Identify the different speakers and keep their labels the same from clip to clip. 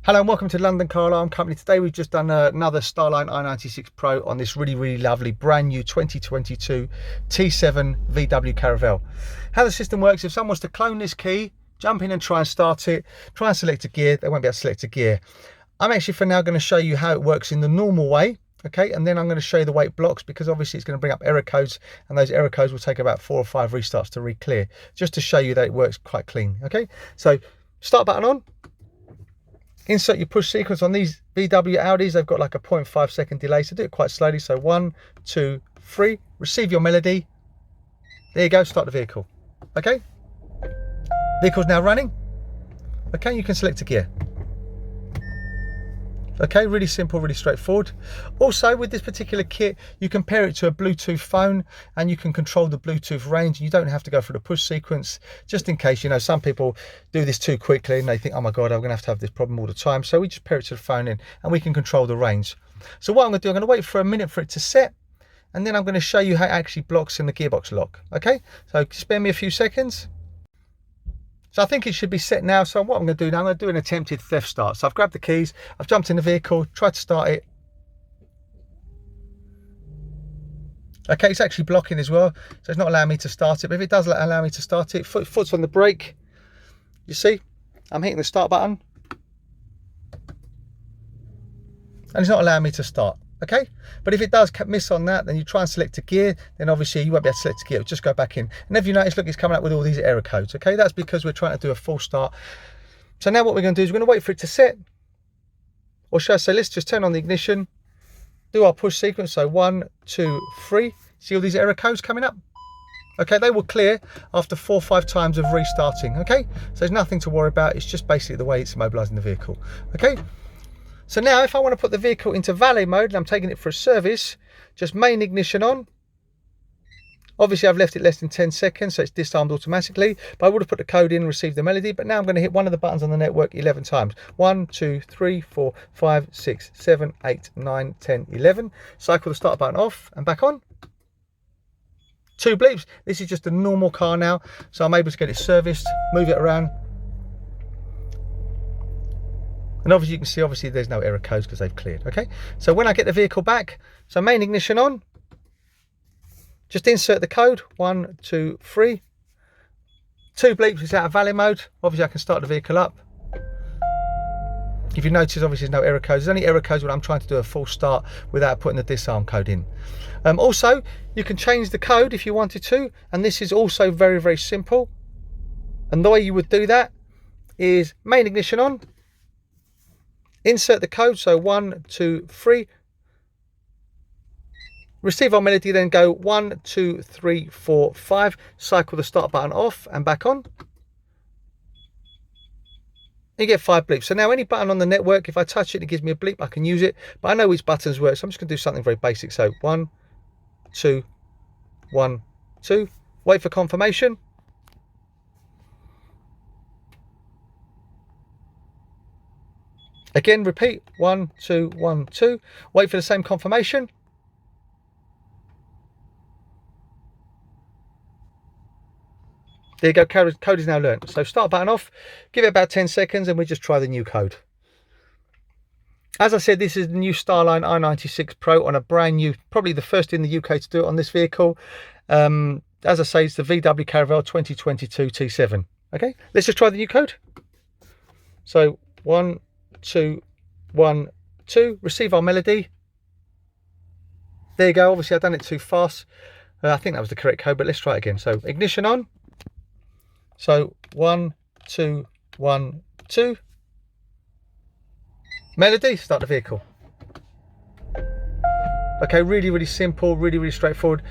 Speaker 1: Hello and welcome to London Car Alarm Company. Today we've just done another Starline i96 Pro on this really lovely brand new 2022 T7 VW Caravelle. How the system works, if someone wants to clone this key, jump in and try and start it, try and select a gear, they won't be able to select a gear. I'm actually for now going to show you how it works in the normal way, okay, and then I'm going to show you the way it blocks, because obviously it's going to bring up error codes, and those error codes will take about 4 or 5 restarts to re-clear, just to show you that it works quite clean. Okay, so start button on. Insert your push sequence. On these VW Audis, they've got like a 0.5 second delay, so do it quite slowly. So 1, 2, 3, receive your melody. There you go, start the vehicle. Okay, vehicle's now running. Okay, you can select a gear. Okay, really simple, really straightforward. Also, with this particular kit, you can pair it to a Bluetooth phone and you can control the Bluetooth range. You don't have to go through the push sequence, just in case, you know, some people do this too quickly and they think, oh my God, I'm gonna have this problem all the time. So we just pair it to the phone and we can control the range. So what I'm gonna do, I'm gonna wait for a minute for it to set, and then I'm gonna show you how it actually blocks in the gearbox lock. Okay, so spare me a few seconds. So I think it should be set now. So what I'm going to do now, I'm going to do an attempted theft start. So I've grabbed the keys, I've jumped in the vehicle, tried to start it. Okay, it's actually blocking as well, so it's not allowing me to start it. But if it does allow me to start it, foot's on the brake. You see, I'm hitting the start button, and it's not allowing me to start. Okay, but if it does miss on that, then you try and select a gear, then obviously you won't be able to select a gear, just go back in. And if you notice, look, it's coming up with all these error codes. Okay, that's because we're trying to do a full start. So now what we're going to do is we're going to wait for it to set, or should I say, let's just turn on the ignition, do our push sequence. So 1, 2, 3. See all these error codes coming up? Okay, they will clear after 4 or 5 times of restarting. Okay, so there's nothing to worry about. It's just basically the way it's immobilising the vehicle. Okay. So now if I want to put the vehicle into valet mode and I'm taking it for a service, just main ignition on. Obviously I've left it less than 10 seconds, so it's disarmed automatically, but I would have put the code in and received the melody. But now I'm going to hit one of the buttons on the network 11 times. 1, 2, 3, 4, 5, 6, 7, 8, 9, 10, 11. Cycle the start button off and back on. 2 bleeps. This is just a normal car now, so I'm able to get it serviced, move it around. And obviously you can see, obviously there's no error codes because they've cleared. Okay, so when I get the vehicle back, so main ignition on, just insert the code 1, 2, 3. 2 bleeps is out of valet mode. Obviously I can start the vehicle up. If you notice, obviously there's no error codes. There's only error codes when I'm trying to do a full start without putting the disarm code in. Also, you can change the code if you wanted to, and this is also very simple. And the way you would do that is main ignition on, insert the code, so 1, 2, 3. Receive our melody, then go 1, 2, 3, 4, 5. Cycle the start button off and back on. You get 5 bleeps. So now any button on the network, if I touch it, it gives me a bleep. I can use it, but I know which buttons work, so I'm just going to do something very basic. So 1, 2, 1, 2. Wait for confirmation. Again, repeat 1, 2, 1, 2. Wait for the same confirmation. There you go, code is now learnt. So start button off, give it about 10 seconds, and we just try the new code. As I said, this is the new Starline i96 Pro on a brand new, probably the first in the UK to do it on this vehicle. As I say, it's the VW Caravelle 2022 T7. Okay, let's just try the new code. So 1, 2, 1, 2. Receive our melody. There you go. Obviously I've done it too fast. I think that was the correct code, but let's try it again. So ignition on. So 1, 2, 1, 2. Melody, start the vehicle. Okay, really simple, really straightforward.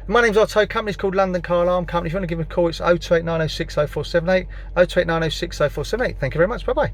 Speaker 1: My name's Otto, company's called London Car Alarm Company. If you want to give me a call, it's 028 906 0478, 028 906 0478. Thank you very much, bye bye.